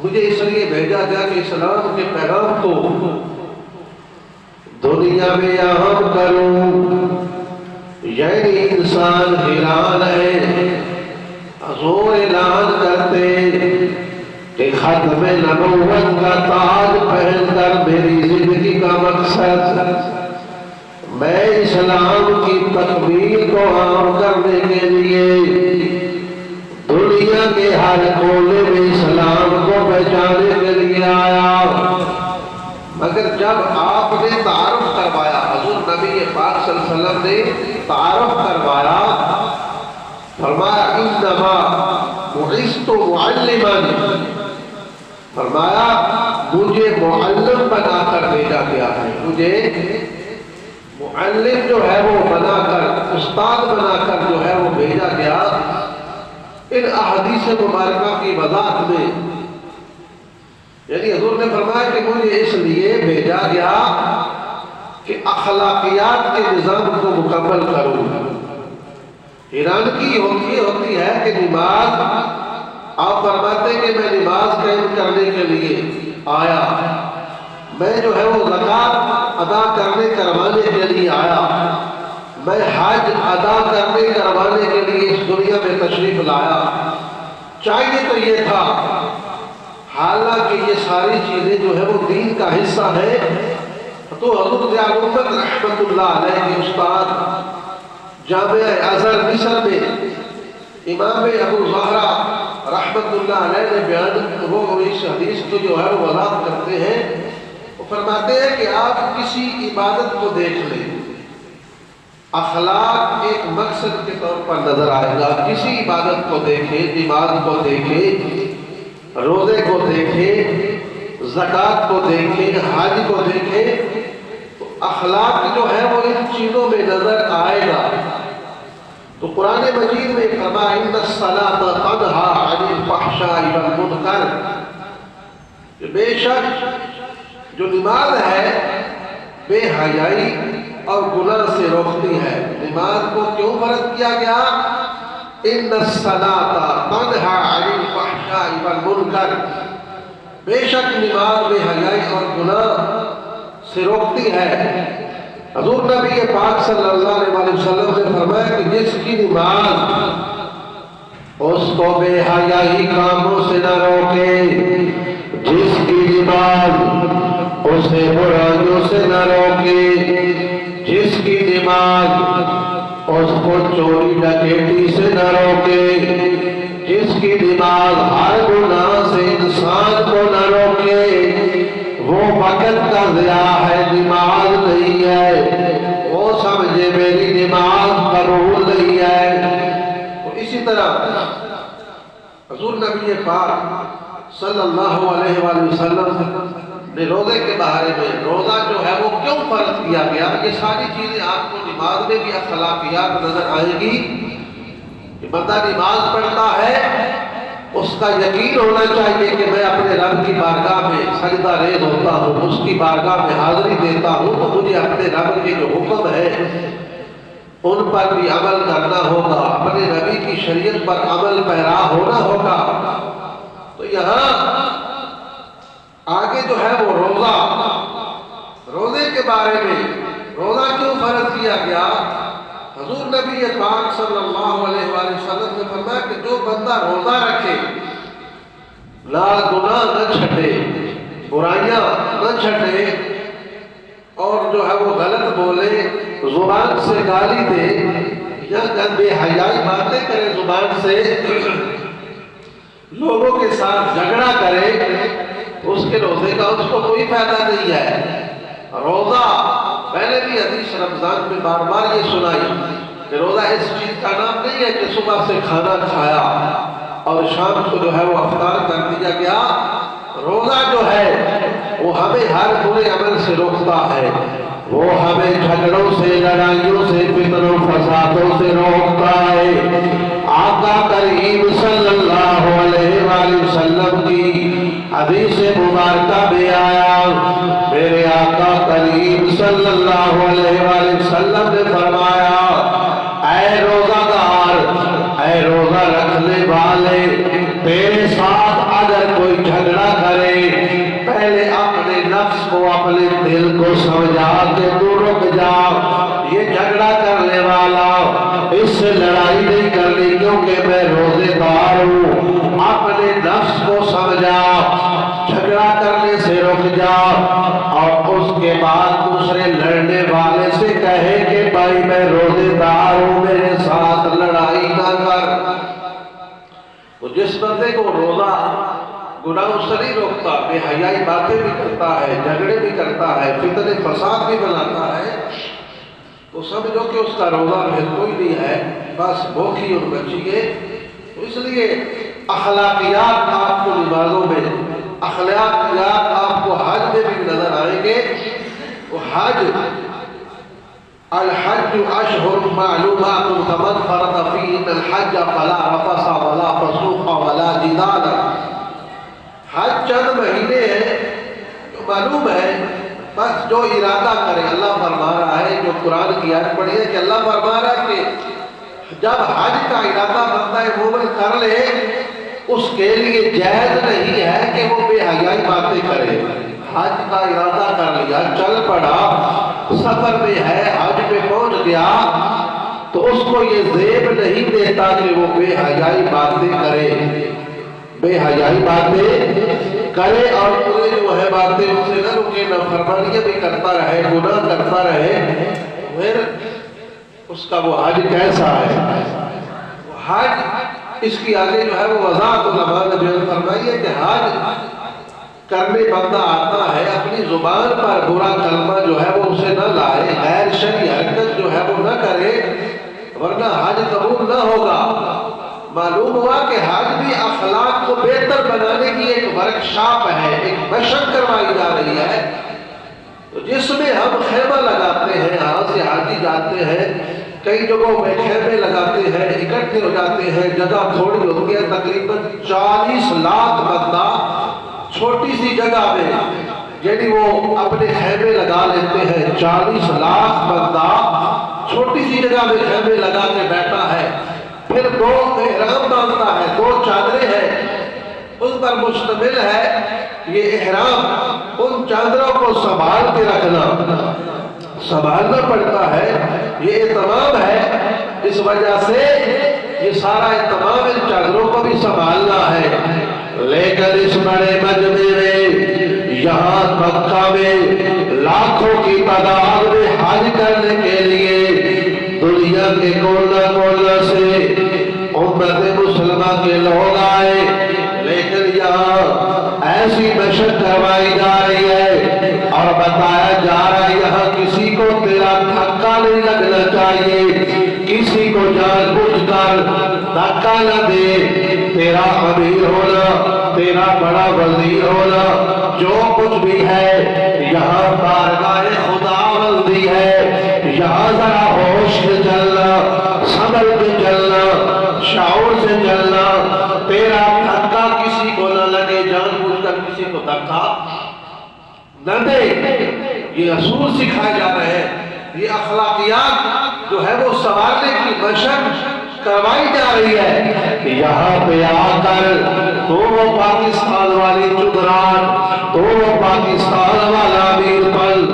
مجھے اس لیے بھیجا گیا کہ اسلام کے پیغام کو دنیا میں عام کروں۔ یعنی انسان حیران ہے، حضور اعلان کرتے کہ ختم نبوت کا تاج پہن کر میری زندگی کا مقصد میں اسلام کی تکمیل کو عام کرنے کے لیے دنیا کے ہر کونے میں اسلام کو پہچانے کے لیے آیا۔ مگر جب آپ نے تعارف کروایا، حضور نبی پاک صلی اللہ علیہ وسلم نے تعارف کروایا، فرمایا انما بعثت معلما، فرمایا مجھے معلم بنا کر بھیجا گیا ہے، مجھے معلم جو ہے وہ بنا کر، استاد بنا کر جو ہے وہ بھیجا گیا۔ ان احادیث مبارکہ کی وضاحت میں یعنی حضور نے فرمایا کہ مجھے اس لیے بھیجا گیا کہ اخلاقیات کے نظام کو مکمل کروں۔ حیرانگی ہوتی ہے کہ نماز، آپ فرماتے ہیں کہ میں نماز قائم کرنے کے لیے آیا، میں جو ہے وہ زکوٰۃ ادا کروانے کے لیے آیا، میں حج ادا کروانے کے لیے اس دنیا میں تشریف لایا، چاہیے تو یہ تھا۔ حالانکہ یہ ساری چیزیں جو ہے وہ دین کا حصہ ہے۔ تو حضرت ضیاء الامت رحمت اللہ علیہ کے استاد جامعہ ازہر مصر میں امام ابو زہرا رحمت اللہ علیہ نے بیان، وہ اس حدیث کو جو ہے وہ وضاحت کرتے ہیں، وہ فرماتے ہیں کہ آپ کسی عبادت کو دیکھ لیں، اخلاق ایک مقصد کے طور پر نظر آئے گا۔ کسی عبادت کو دیکھیں، نماز کو دیکھیں، روزے کو دیکھیں، زکوٰۃ کو دیکھیں، حج کو دیکھیں، تو اخلاق جو ہے وہ ان چیزوں میں نظر آئے گا۔ تو قرآن مجید میں فرمایا ان الصلاۃ تنہی عن الفحشاء والمنکر، کہ بے شک جو نماز ہے بے حیائی اور گناہ سے روکتی ہے۔ نماز کو کیوں فرض کیا گیا؟ ان الصلاۃ تنہی عن الفحشاء والمنکر، بے شک نماز بے حیائی اور گناہ سے روکتی ہے۔ حضور نبی پاک صلی اللہ علیہ وسلم نے فرمایا کہ جس کی نماز اس کو بے حیائی کاموں سے نہ روکے، جس کی نماز اسے برائیوں سے نہ روکے، جس کی نماز اس کو چوری ڈکیٹی سے نہ روکے، جس کی نماز ہر گناہ سے انسان کو نہ روکے، وہ وقت کا ضیاع ہے، نماز نہیں ہے، وہ سمجھے میری نماز قبول نہیں ہے۔ تو اسی طرح حضور نبی پاک صلی اللہ علیہ وآلہ وسلم نے روزے کے بارے میں، روزہ جو ہے وہ کیوں فرض کیا گیا، یہ ساری چیزیں آپ کو نماز میں بھی اخلاقیات نظر آئیں گی کہ بندہ نماز پڑھتا ہے، اس کا یقین ہونا چاہیے کہ میں اپنے رب کی بارگاہ میں سجدہ ریز ہوتا ہوں، اس کی بارگاہ میں حاضری دیتا ہوں، تو مجھے اپنے رب کے جو حکم ہے ان پر بھی عمل کرنا ہوگا، اپنے نبی کی شریعت پر عمل پیرا ہونا ہوگا۔ تو یہاں آگے جو ہے وہ روزے کے بارے میں، روزہ کیوں فرض کیا گیا؟ حضور نبی پاک صلی اللہ علیہ وآلہ وسلم نے فرمایا کہ جو بندہ روزہ رکھے، لال گناہ نہ چھٹے، برائیاں نہ چھٹے، اور جو ہے وہ غلط بولے، زبان سے گالی دے یا بے حیائی باتیں کرے، زبان سے لوگوں کے ساتھ جھگڑا کرے، اس کے روزے کا اس کو کوئی فائدہ نہیں ہے۔ روزہ میں نے بھی حدیث رمضان میں بار بار یہ سنائی کہ روزہ اس چیز کا نام نہیں ہے کہ صبح سے کھانا کھایا اور شام کو جو ہے وہ افطار کر دیا گیا۔ روزہ جو ہے وہ ہمیں ہر برے عمل سے روکتا ہے، وہ ہمیں جھگڑوں سے، لڑائیوں سے، فتنوں فسادوں سے روکتا ہے۔ آقا کریم صلی اللہ علیہ وآلہ وسلم کی حدیث مبارکہ میں آیا، میرے آقا کریم صلی اللہ علیہ وآلہ وسلم نے فرمایا، اے روزہ دار، اے روزہ رکھنے والے، تیرے ساتھ اگر کوئی کوئی جھگڑا کرے پہلے اپنے نفس کو اپنے دل کو سمجھا کہ تو رک جا، یہ جھگڑا کرنے والا اس سے لڑائی نہیں کرنی کیونکہ میں روزے دار ہوں، اپنے نفس کو سمجھا، جھگڑا کرنے سے رک جا، اور اس کے بعد دوسرے لڑنے والے سے کہے کہ بھائی میں روزے دار ہوں میرے ساتھ لڑائی نہ کر۔ تو جس بندے کو روزہ گناہوں سے نہیں روکتا، بے حیائی باتیں بھی کرتا ہے، جھگڑے بھی کرتا ہے، فتنے فساد بھی بناتا ہے، تو سمجھو کہ اس کا روزہ پھر کوئی نہیں ہے، بس بھوکی اور بچیے۔ تو اس لیے اخلاقیات آپ کو نمازوں میں، اخلاقیات آپ کو حج میں بھی نظر آئیں گے۔ وہ حج الحج اشہر معلومات فمن فرض فیہن الحج فلا رفث ولا فسوق ولا جدال۔ حج چند مہینے ہیں جو معلوم ہے، بس جو ارادہ کرے، اللہ فرما رہا ہے، جو قرآن کی آیت پڑھی ہے کہ اللہ فرما رہا ہے کہ جب حج کا ارادہ بندہ مومن کر لے اس کے لیے جائز نہیں ہے کہ وہ بے حیائی باتیں کرے۔ حج کا ارادہ کر لیا، چل پڑا، سفر میں ہے، حج پہ پہنچ گیا، تو اس کو یہ زیب نہیں دیتا کہ وہ بے حیائی باتیں کرے، بے حیائی باتیں کرے، اور پورے جو ہے باتیں ان سے نہ رکے، نہ فرمانیاں بھی کرتا رہے، گناہ کرتا رہے، پھر اس کا وہ حج کیسا ہے؟ وہ حج اس کی آگے جو ہے وہ وضاحت علماء نے بیان فرمائی ہے کہ حج کرنے بندہ آتا ہے، اپنی زبان پر برا کلمہ جو ہے وہ اسے نہ لائے، غیر شرعی حرکت جو ہے وہ نہ کرے، ورنہ حج قبول نہ ہوگا۔ معلوم ہوا کہ حج بھی اخلاق کو بہتر بنانے کی ایک ورکشاپ ہے، ایک مشق کروائی جا رہی ہے، تو جس میں ہم خیمہ لگاتے ہیں، یہاں سے حاجی جاتے ہیں، کئی جگہوں میں خیمے لگاتے ہیں، اکٹھے ہو جاتے ہیں، جگہ تھوڑی ہوتی ہے، تقریباً 40 لاکھ بندہ چھوٹی سی جگہ میں، یعنی وہ اپنے خیمے لگا لیتے ہیں، 40 لاکھ بندہ چھوٹی سی جگہ میں خیمے لگا کے بیٹھا ہے، پھر 2 احرام باندھتا ہے، 2 چادریں ہیں ان پر مشتمل ہے یہ احرام، ان چادروں کو سنبھال کے رکھنا، سنبھالنا پڑتا ہے، یہ اہتمام ہے، اس وجہ سے یہ سارا اہتمام ان چادروں کو بھی سنبھالنا ہے۔ لیکن اس بڑے مجمع میں یہاں مکہ میں لاکھوں کی تعداد میں حج کرنے کے لیے دنیا کے کونا کونا سے امت مسلمہ کے لوگ آئے، لیکن یہاں ایسی مشق کروائی جا رہی ہے اور بتایا جا رہا ہے یہاں کسی کو تیرا دھکا نہیں لگنا چاہیے، کسی کو جان بوجھ کر دھکا نہ دے، تیرا امیر ہونا، تیرا بڑا وزیر ہونا، جو کچھ بھی ہے یہاں بارگاہ خدا بندی ہے، یہاں ذرا ہوش سے چلنا، سنبھل کے چلنا، شعور سے چلنا، تیرا دھکا کسی کو نہ لگے، جان بوجھ کر کسی کو دھکا نہ دے، یہ اصول سکھائے جا رہے ہیں، یہ اخلاقیات جو ہے وہ سنوارنے کی مشق کروائی جا رہی ہے کہ یہاں پہ آ کر تو وہ پاکستان والی چگران، تو وہ پاکستان والا امیر پل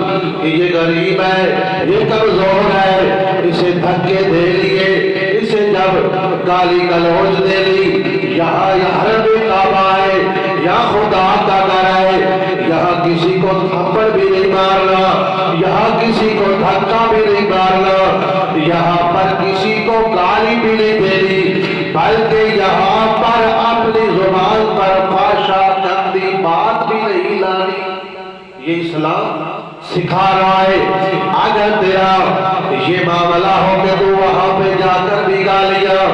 کہ یہ غریب ہے، یہ کمزور ہے، اسے دھکے دے لیے، اسے جب گالی گلوچ دے لی، یہاں حرم کعبہ ہے، یہاں خدا کا گھر ہے، یہاں کسی کو تھپڑ بھی نہیں مارنا، یہاں کسی کو دھکا بھی نہیں مارنا، یہاں پر کسی کو گالی بھی نہیں دینی، بلکہ یہاں پر اپنی زبان پر فحشا گندی بات بھی نہیں لانی، یہ اسلام سکھا رہا ہے۔ اگر تیرا یہ معاملہ ہو کہ تو وہاں پہ جا کر بھی گالیاں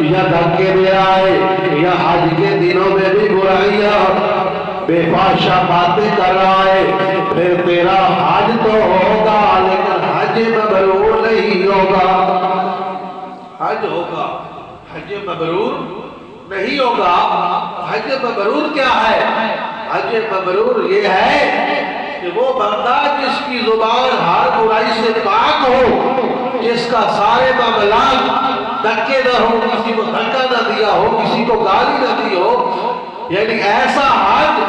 یا دھکے دے رہا ہے یا حج کے دنوں میں بھی برائیاں بے فحشا باتیں کر رہا ہے، پھر تیرا حج تو ہوگا لیکن حج مبرور نہیں ہوگا، حج ہوگا، حج مبرور نہیں ہوگا۔ حج مبرور کیا ہے؟ حج مبرور یہ ہے کہ وہ بندہ جس کی زبان ہر برائی سے پاک ہو، جس کا سارے معاملات دھکے نہ ہو، کسی کو دھکا نہ دیا ہو، کسی کو گالی نہ دی ہو، یعنی ایسا حج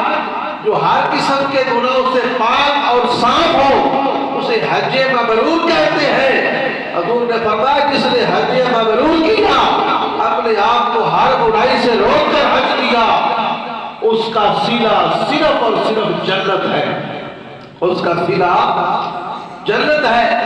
جو ہر قسم کے گناہوں سے پاک اور صاف ہو، اسے حج مبرور کہتے ہیں۔ حضور نے فرمایا جس نے حج مبرور کیا، اپنے آپ کو ہر برائی سے روک کر حج کیا، اس کا صلہ صرف اور صرف جنت ہے، اس کا صلہ جنت ہے۔